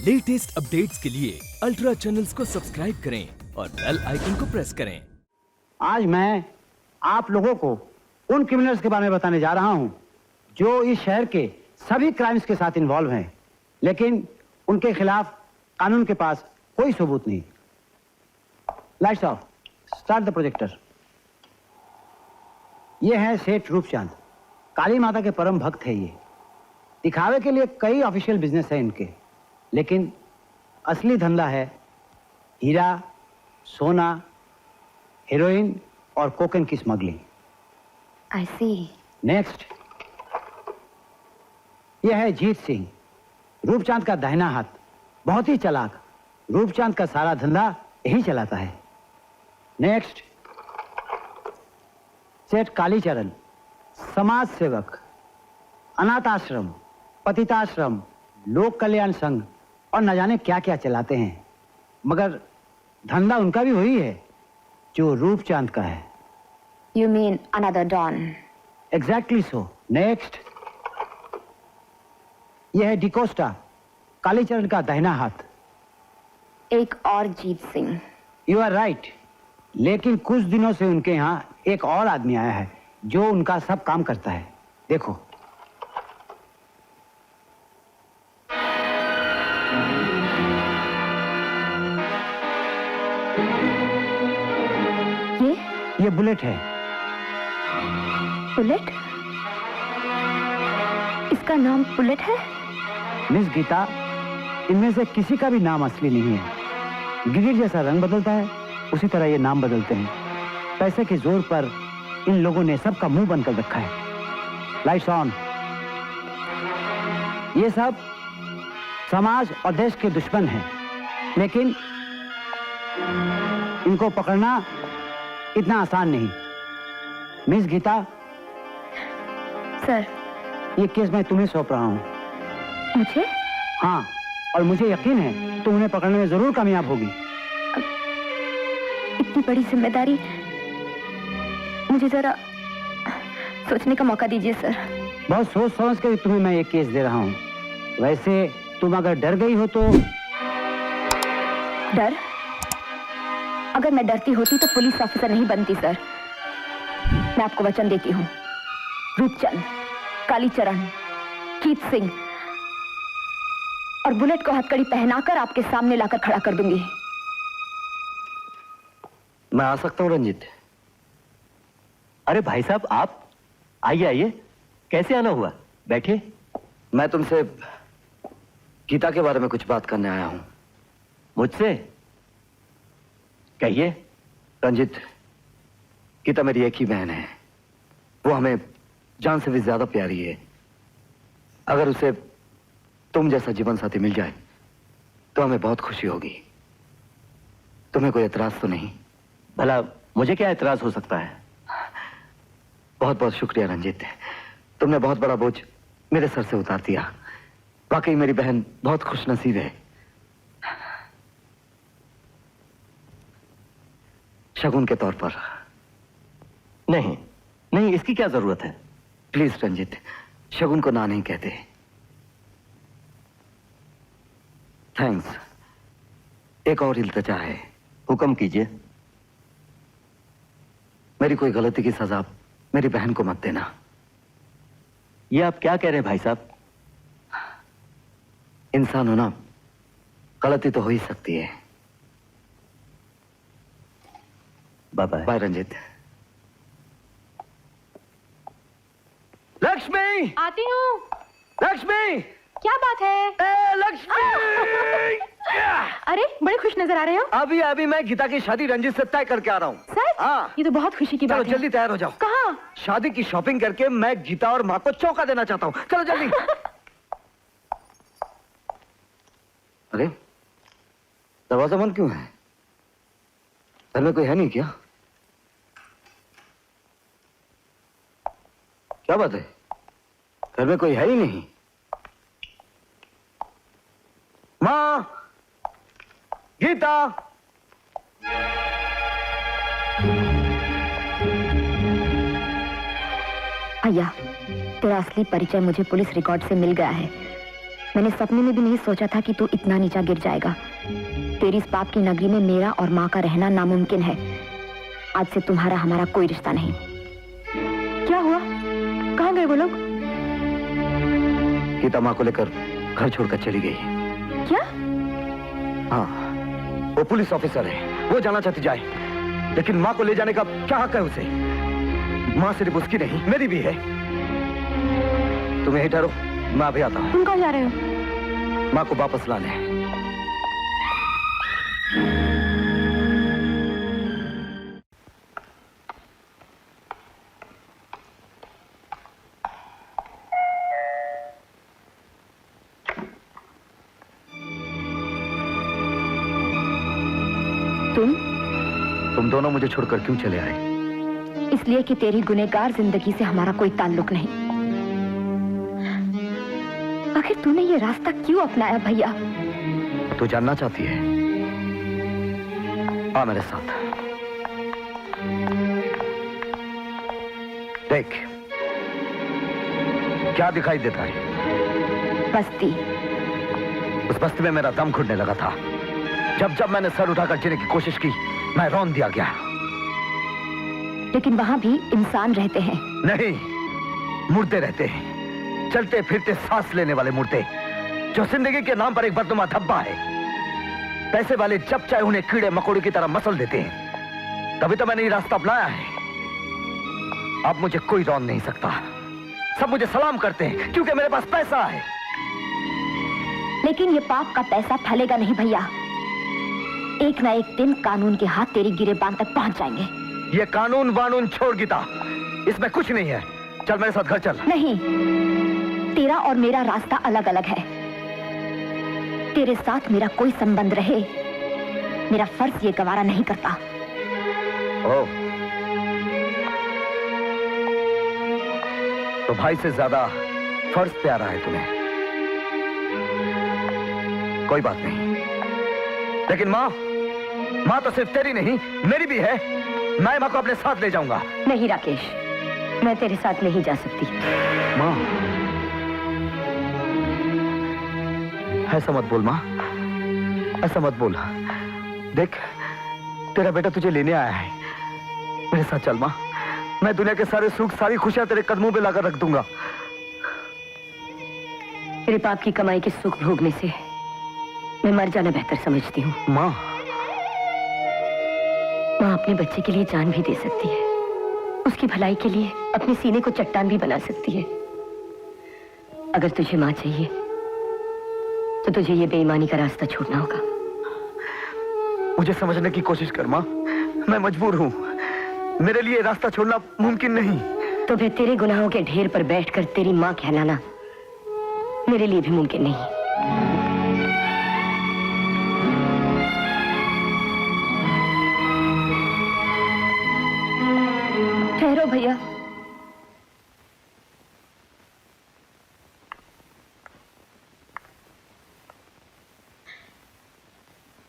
Latest updates के लिए ultra channels को सब्सक्राइब करें और बेल आइकन को प्रेस करें। आज मैं आप लोगों को उन क्रिमिनल्स के बारे में बताने जा रहा हूं जो इस शहर के सभी क्राइम्स के साथ इन्वॉल्व हैं, लेकिन उनके खिलाफ कानून के पास कोई सबूत नहीं। Lights off, start the projector. ये है सेठ रूपचांद, काली माता के परम भक्त है। ये दिखावे के लिए कई ऑफिशियल बिजनेस है इनके, लेकिन असली धंधा है हीरा, सोना, हेरोइन और कोकेन की स्मगलिंग। I see. नेक्स्ट, यह है जीत सिंह, रूपचांद का दाहिना हाथ, बहुत ही चालाक। रूपचांद का सारा धंधा यही चलाता है। नेक्स्ट, सेठ कालीचरण, समाज सेवक, अनाथ आश्रम, पतिताश्रम, लोक कल्याण संघ और न जाने क्या क्या चलाते हैं, मगर धंधा उनका भी वही है जो रूपचांद का है। You mean another Don? Exactly so. Next, यह है डिकोस्टा, कालीचरण का दाहिना हाथ। एक और जीत सिंह। यू आर राइट, लेकिन कुछ दिनों से उनके यहाँ एक और आदमी आया है जो उनका सब काम करता है। देखो, ये बुलेट है। बुलेट? इसका नाम बुलेट है? मिस गीता, इनमें से किसी का भी नाम असली नहीं है। गिरगिट जैसा रंग बदलता है, उसी तरह ये नाम बदलते हैं। पैसे के जोर पर इन लोगों ने सबका मुंह बंद कर रखा है। Lights on. ये सब समाज और देश के दुश्मन हैं, लेकिन इनको पकड़ना इतना आसान नहीं। मिस गीता, सर, ये केस मैं तुम्हें सौंप रहा हूं। मुझे? हाँ, और मुझे यकीन है तुम उन्हें पकड़ने में जरूर कामयाब होगी। इतनी बड़ी जिम्मेदारी, मुझे जरा सोचने का मौका दीजिए सर। बहुत सोच समझ कर तुम्हें मैं ये केस दे रहा हूँ। वैसे तुम अगर डर गई हो तो? डर? अगर मैं डरती होती तो पुलिस ऑफिसर नहीं बनती सर। मैं आपको वचन देती हूँ, रूपचंद, कालीचरण, जीत सिंह और बुलेट को हथकड़ी पहनाकर आपके सामने लाकर खड़ा कर दूंगी। मैं आ सकता हूँ रंजित? अरे भाई साहब, आप आइए आइए। कैसे आना हुआ? बैठिए। मैं तुमसे गीता के बारे में कुछ बात करने आया हूं। मुझसे? कहिए। रंजित, गीता मेरी एक ही बहन है। वो हमें जान से भी ज्यादा प्यारी है। अगर उसे तुम जैसा जीवन साथी मिल जाए तो हमें बहुत खुशी होगी। तुम्हें कोई एतराज तो नहीं? भला मुझे क्या एतराज हो सकता है? बहुत बहुत शुक्रिया रंजित, तुमने बहुत बड़ा बोझ मेरे सर से उतार दिया। वाकई मेरी बहन बहुत खुशनसीब है। शगुन के तौर पर। नहीं नहीं, इसकी क्या जरूरत है? प्लीज रंजित, शगुन को ना नहीं कहते। थैंक्स। एक और इल्तिजा है। हुक्म कीजिए। मेरी कोई गलती की सजा मेरी बहन को मत देना। ये आप क्या कह रहे हैं भाई साहब? इंसान होना, गलती तो हो ही सकती है। Bye bye. Bye Ranjit. Lakshmi! आती हूँ। लक्ष्मी! क्या बात है? ए लक्ष्मी! अरे, बड़े खुश नजर आ रहे हो। अभी अभी मैं गीता की शादी रंजित से तय करके आ रहा हूँ। सर? हाँ। ये तो बहुत खुशी की बात चलो है। जल्दी तैयार हो जाओ। कहाँ? शादी की शॉपिंग करके मैं गीता और माँ को चौका देना चाहता हूँ। चलो जल्दी। अरे, दरवाजा बंद क्यों है? घर में कोई है नहीं क्या? क्या बात है? घर में कोई है ही नहीं। माँ, गीता। भैया, तेरा असली परिचय मुझे पुलिस रिकॉर्ड से मिल गया है। मैंने सपने में भी नहीं सोचा था कि तू इतना नीचा गिर जाएगा। तेरी इस पाप की नगरी में मेरा और माँ का रहना नामुमकिन है। आज से तुम्हारा हमारा कोई रिश्ता नहीं। क्या हुआ? कहाँ गए वो लोग? गीता माँ को लेकर घर छोड़कर चली गई। क्या? हाँ, वो पुलिस ऑफिसर है, वो जाना चाहती जाए, लेकिन माँ को ले जाने का क्या हक है उसे? माँ सिर्फ उसकी नहीं, मेरी भी है। तुम यहीं ठहरो, मैं अभी आता हूँ। तुम कहाँ जा रहे हो? माँ को वापस लाने। तुम दोनों मुझे छोड़कर क्यों चले आए? इसलिए कि तेरी गुनहगार जिंदगी से हमारा कोई ताल्लुक नहीं। आखिर तूने ये रास्ता क्यों अपनाया भैया? तू जानना चाहती है? आ मेरे साथ। देख, क्या दिखाई देता है? बस्ती। उस बस्ती में मेरा दम घुटने लगा था। जब जब मैंने सर उठाकर जीने की कोशिश की, मैं रौंद दिया गया। लेकिन वहां भी इंसान रहते हैं। नहीं, मुर्दे रहते हैं, चलते फिरते सांस लेने वाले मुर्दे, जो जिंदगी के नाम पर एक बदनुमा धब्बा है। पैसे वाले जब चाहे उन्हें कीड़े मकोड़े की तरह मसल देते हैं। तभी तो मैंने ये रास्ता अपनाया है। अब मुझे कोई रौंद नहीं सकता। सब मुझे सलाम करते हैं क्योंकि मेरे पास पैसा है। लेकिन ये पाप का पैसा फलेगा नहीं भैया। एक ना एक दिन कानून के हाथ तेरी गिरेबान तक पहुंच जाएंगे। ये कानून वानून छोड़ गीता, इसमें कुछ नहीं है। चल मेरे साथ घर चल। नहीं, तेरा और मेरा रास्ता अलग अलग है। तेरे साथ मेरा कोई संबंध रहे, मेरा फर्ज ये गवारा नहीं करता। ओ, तो भाई से ज्यादा फर्ज प्यारा है तुम्हें। कोई बात नहीं, लेकिन माँ तो सिर्फ तेरी नहीं, मेरी भी है। मैं माँ को अपने साथ ले जाऊंगा। नहीं राकेश, मैं तेरे साथ नहीं जा सकती। माँ, ऐसा मत बोल माँ, ऐसा मत बोल। देख, तेरा बेटा तुझे लेने आया है। मेरे साथ चल माँ। मैं दुनिया के सारे सुख, सारी खुशियां तेरे कदमों पे लाकर रख दूंगा। तेरे पाप की कमाई के सुख भोगने से मैं मर जाना बेहतर समझती हूँ। माँ, माँ अपने बच्चे के लिए जान भी दे सकती है। उसकी भलाई के लिए अपने सीने को चट्टान भी बना सकती है। अगर तुझे माँ चाहिए तो तुझे ये बेईमानी का रास्ता छोड़ना होगा। मुझे समझने की कोशिश कर माँ, मैं मजबूर हूँ। मेरे लिए रास्ता छोड़ना मुमकिन नहीं। तो फिर तेरे गुनाहों के ढेर पर बैठकर तेरी माँ कहलाना मेरे लिए भी मुमकिन नहीं। ठहरो भैया।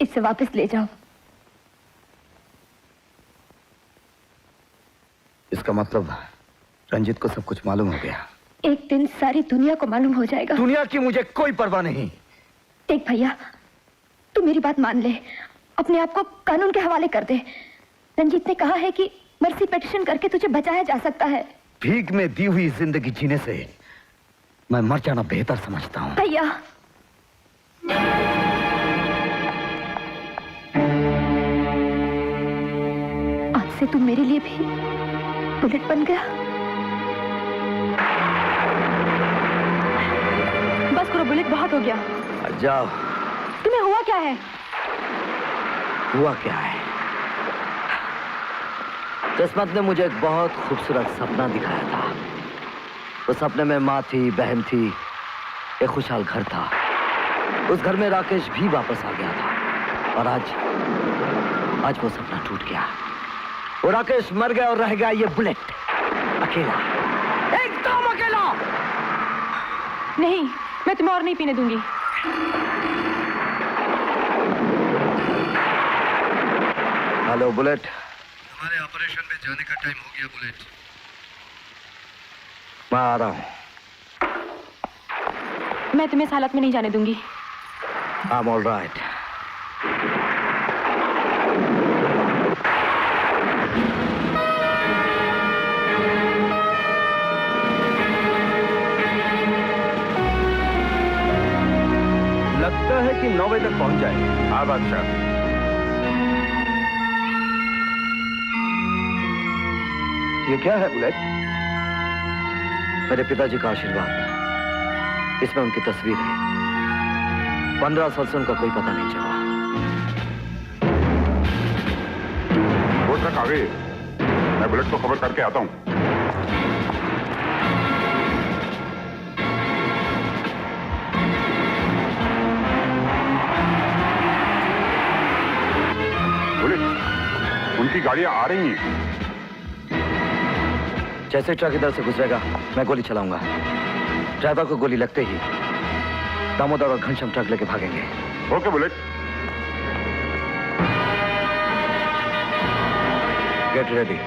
इसे वापस ले जाओ। इसका मतलब रंजित को सब कुछ मालूम हो गया। एक दिन सारी दुनिया को मालूम हो जाएगा। दुनिया की मुझे कोई परवाह नहीं। देख भैया, तू मेरी बात मान ले, अपने आप को कानून के हवाले कर दे। रंजीत ने कहा है कि मर्सी पिटीशन करके तुझे बचाया जा सकता है। भीख में दी हुई जिंदगी जीने से मैं मर जाना बेहतर समझता हूँ। भैया, आज से तू मेरे लिए भी बुलेट बन गया। बस करो, बुलेट बहुत हो गया। जाओ। तुम्हें हुआ क्या है? हुआ क्या है? किस्मत ने मुझे एक बहुत खूबसूरत सपना दिखाया था। उस सपने में माँ थी, बहन थी, एक खुशहाल घर था। उस घर में राकेश भी वापस आ गया था। और आज वो सपना टूट गया। वो राकेश मर गया और रह गया ये बुलेट अकेला, एकदम अकेला। नहीं, मैं तुम्हें और नहीं पीने दूंगी। Hello bullet. हमारे ऑपरेशन में जाने का टाइम हो गया बुलेट। मैं आ रहा हूं। मैं तुम्हें इस हालत में नहीं जाने दूंगी। I'm all right. लगता है कि 9 बजे तक पहुंच जाए। हाँ बादशाह। ये क्या है बुलेट? मेरे पिताजी का आशीर्वाद। इसमें उनकी तस्वीर है। 15 साल से उनका कोई पता नहीं चला। वो ट्रक आ गई है। मैं बुलेट को खबर करके आता हूँ। बुलेट, उनकी गाड़ियां आ रही हैं। जैसे ट्रक इधर से गुजरेगा मैं गोली चलाऊंगा। ड्राइवर को गोली लगते ही दामोदर और घनश्याम ट्रक लेके भागेंगे। Okay bullet. Get ready.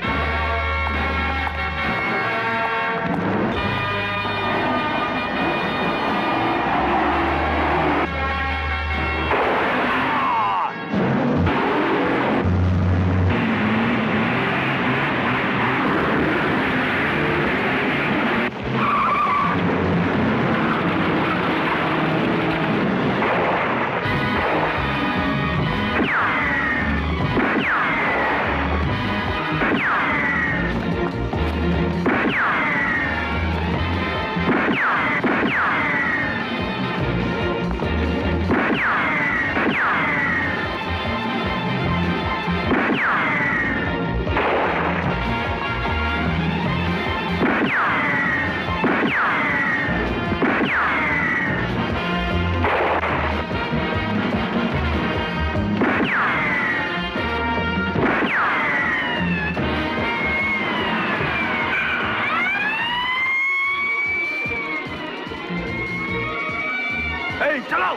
चलाओ।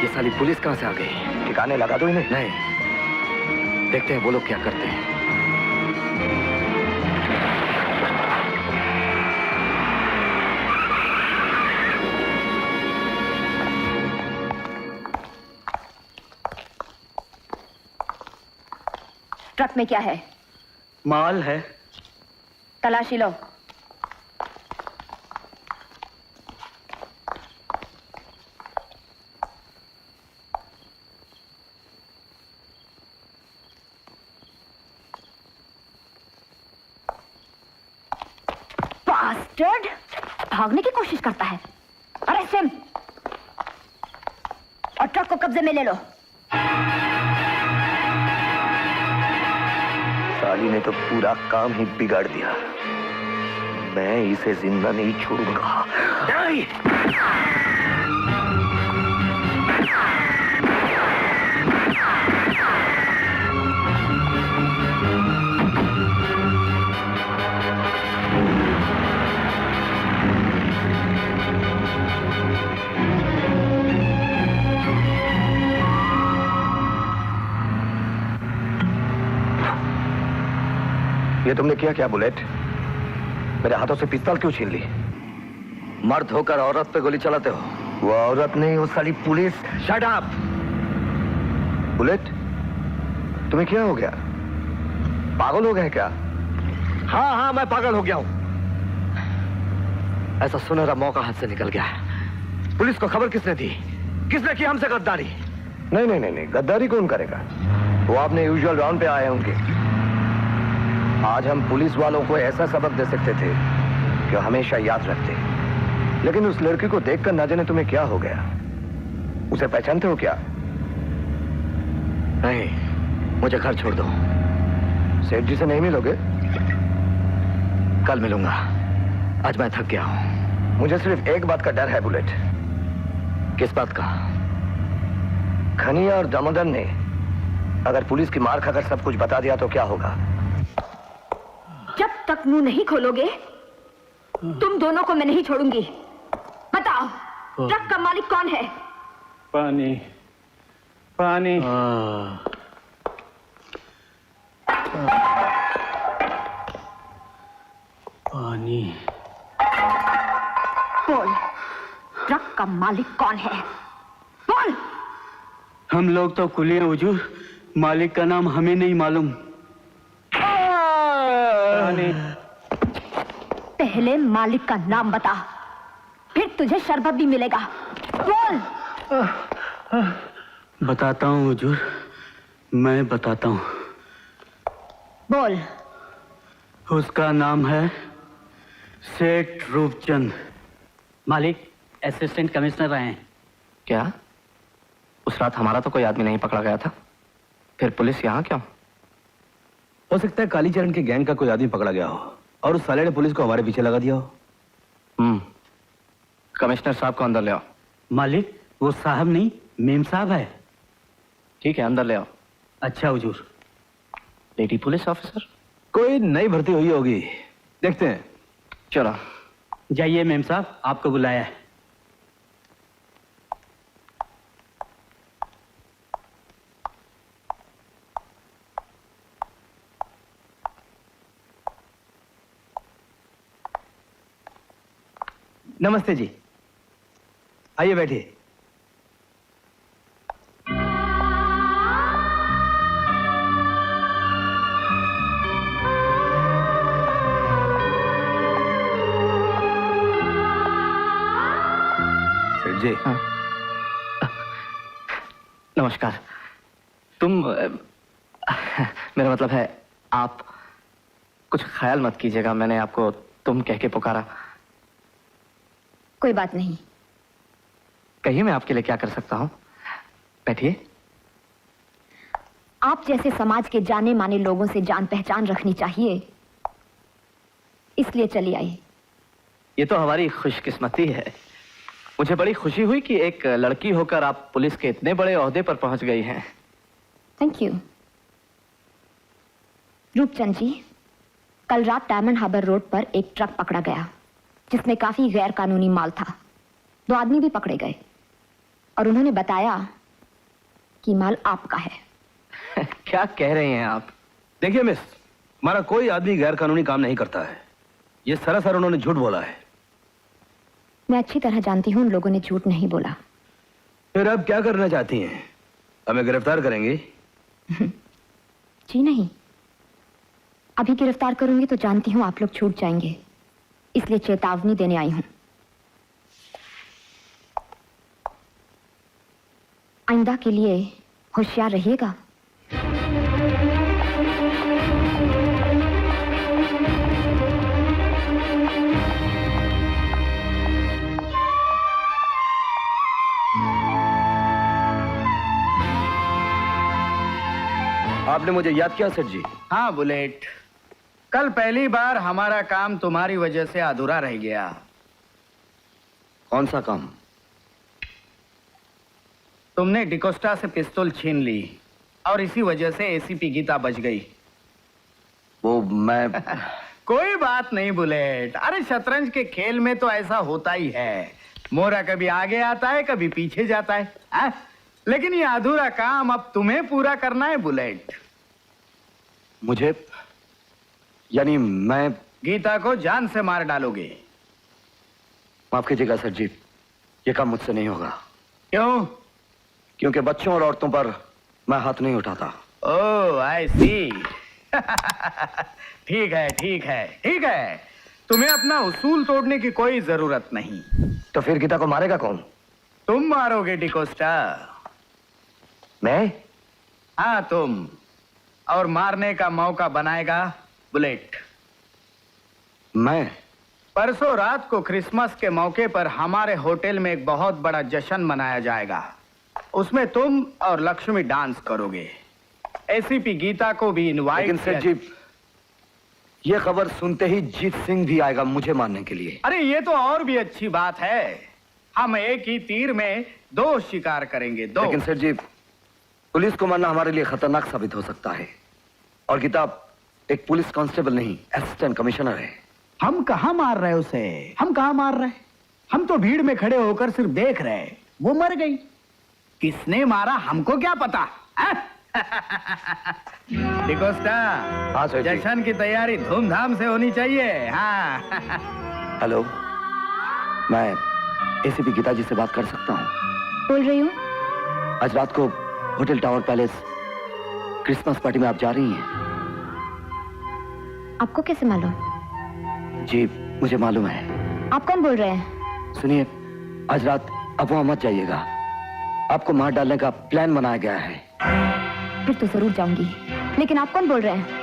ये साली पुलिस कहां से आ गई? ठिकाने लगा दो इन्हें। नहीं, देखते हैं वो लोग क्या करते हैं। ट्रक में क्या है? माल है। तलाशी लो। बास्टर्ड! भागने की कोशिश करता है। अरेस्ट हिम और ट्रक को कब्जे में ले लो। साली ने तो पूरा काम ही बिगाड़ दिया। मैं इसे जिंदा नहीं छोड़ूंगा। नहीं। ये तुमने किया क्या बुलेट? मेरे हाथों से पिस्तौल क्यों छीन ली? मर्द होकर औरत पे गोली चलाते हो। वो औरत नहीं, वो साली पुलिस। Shut up! बुलेट, तुम्हें क्या हो गया? पागल हो गए क्या? हाँ हाँ, मैं पागल हो गया हूं। ऐसा सुनहरा मौका हाथ से निकल गया। पुलिस को खबर किसने दी? किसने की हमसे गद्दारी? नहीं नहीं नहीं नहीं, गद्दारी कौन करेगा? वो आपने यूजुअल राउंड पे आए हैं उनके। आज हम पुलिस वालों को ऐसा सबक दे सकते थे कि हमेशा याद रखते। लेकिन उस लड़की को देखकर ना जाने तुम्हें क्या हो गया। उसे पहचानते हो क्या? नहीं, मुझे घर छोड़ दो। सेठ जी से नहीं मिलोगे? कल मिलूंगा। आज मैं थक गया हूं। मुझे सिर्फ एक बात का डर है बुलेट। किस बात का? खनिया और दामोदर ने अगर पुलिस की मार खाकर सब कुछ बता दिया तो क्या होगा? जब तक मुंह नहीं खोलोगे तुम दोनों को मैं नहीं छोड़ूंगी। बताओ, ट्रक का मालिक कौन है? पानी पानी। पानी। बोल, ट्रक का मालिक कौन है? बोल। हम लोग तो कुली हैं हुजूर, मालिक का नाम हमें नहीं मालूम। पानी। पहले मालिक का नाम बता, फिर तुझे शरबत भी मिलेगा। बोल। बताता हूँ हुजूर, मैं बताता हूँ। बोल। उसका नाम है सेठ रूपचंद। मालिक असिस्टेंट कमिश्नर आए हैं। क्या? उस रात हमारा तो कोई आदमी नहीं पकड़ा गया था, फिर पुलिस यहाँ क्यों? हो सकता है कालीचरण के गैंग का कोई आदमी पकड़ा गया हो और उस साले ने पुलिस को हमारे पीछे लगा दिया हो। कमिश्नर साहब को अंदर ले आओ। मालिक वो साहब नहीं, मेम साहब है। ठीक है, अंदर ले आओ। अच्छा हुजूर। Lady police officer? कोई नई भर्ती हुई होगी, देखते हैं। चलो जाइए मेम साहब, आपको बुलाया है। नमस्ते जी, आइए बैठिए। सेठ जी। हाँ। नमस्कार। तुम मेरा मतलब है, आप कुछ ख्याल मत कीजिएगा, मैंने आपको तुम कह के पुकारा। कोई बात नहीं। कहिए मैं आपके लिए क्या कर सकता हूँ। बैठिए। आप जैसे समाज के जाने माने लोगों से जान पहचान रखनी चाहिए, इसलिए चली आई। ये तो हमारी खुशकिस्मती है। मुझे बड़ी खुशी हुई कि एक लड़की होकर आप पुलिस के इतने बड़े ओहदे पर पहुंच गई हैं। Thank you. रूपचंद जी, कल रात डायमंड हार्बर रोड पर एक ट्रक पकड़ा गया जिसमें काफी गैर कानूनी माल था। 2 आदमी भी पकड़े गए और उन्होंने बताया कि माल आपका है। क्या कह रहे हैं आप? देखिए मिस, हमारा कोई आदमी गैर कानूनी काम नहीं करता है। ये सरासर उन्होंने झूठ बोला है। मैं अच्छी तरह जानती हूं उन लोगों ने झूठ नहीं बोला। फिर अब क्या करना चाहती हैं? हमें गिरफ्तार करेंगी? जी नहीं, अभी गिरफ्तार करूंगी तो जानती हूं आप लोग छूट जाएंगे, इसलिए चेतावनी देने आई हूं। आइंदा के लिए होशियार रहिएगा। आपने मुझे याद किया सेठ जी? हाँ बुलेट, कल पहली बार हमारा काम तुम्हारी वजह से अधूरा रह गया। कौन सा काम? तुमने डिकोस्टा से पिस्तौल छीन ली और इसी वजह से एसीपी गीता बच गई। वो मैं कोई बात नहीं बुलेट, अरे शतरंज के खेल में तो ऐसा होता ही है। मोरा कभी आगे आता है, कभी पीछे जाता है, आ? लेकिन ये अधूरा काम अब तुम्हें पूरा करना है बुलेट। मुझे, यानी मैं गीता को जान से मार डालोगे। माफ कीजिएगा सर जी, ये काम मुझसे नहीं होगा। क्यों? क्योंकि बच्चों और औरतों पर मैं हाथ नहीं उठाता। ओह आई सी। ठीक है ठीक है ठीक है, तुम्हें अपना उसूल तोड़ने की कोई जरूरत नहीं। तो फिर गीता को मारेगा कौन? तुम मारोगे डिकोस्टा। मैं? हाँ तुम, और मारने का मौका बनाएगा बुलेट। मैं? परसों रात को क्रिसमस के मौके पर हमारे होटल में एक बहुत बड़ा जश्न मनाया जाएगा। उसमें तुम और लक्ष्मी डांस करोगे। एसीपी गीता को भी इनवाइट। लेकिन सर जी, ये खबर सुनते ही जीत सिंह भी आएगा मुझे मारने के लिए। अरे ये तो और भी अच्छी बात है, हम एक ही तीर में 2 शिकार करेंगे। 2। लेकिन सर जी, पुलिस को मारना हमारे लिए खतरनाक साबित हो सकता है, और गीता एक पुलिस कांस्टेबल नहीं, असिस्टेंट कमिश्नर है। हम कहां मार रहे उसे? हम कहां मार रहे? हम तो भीड़ में खड़े होकर सिर्फ देख रहे। वो मर गई। किसने मारा हमको क्या पता? डिकोस्टा, हाँ सर जी। जश्न की तैयारी धूमधाम से होनी चाहिए। हाँ। हेलो, मैं एसीपी गीता जी से बात कर सकता हूँ? बोल रही हूँ। आज रात को hotel tower palace Christmas party में आप जा रही हैं? आपको कैसे मालूम? जी मुझे मालूम है। आप कौन बोल रहे हैं? सुनिए, आज रात अफवाह मत जाइएगा, आपको मार डालने का प्लान बनाया गया है। फिर तो जरूर जाऊंगी, लेकिन आप कौन बोल रहे हैं?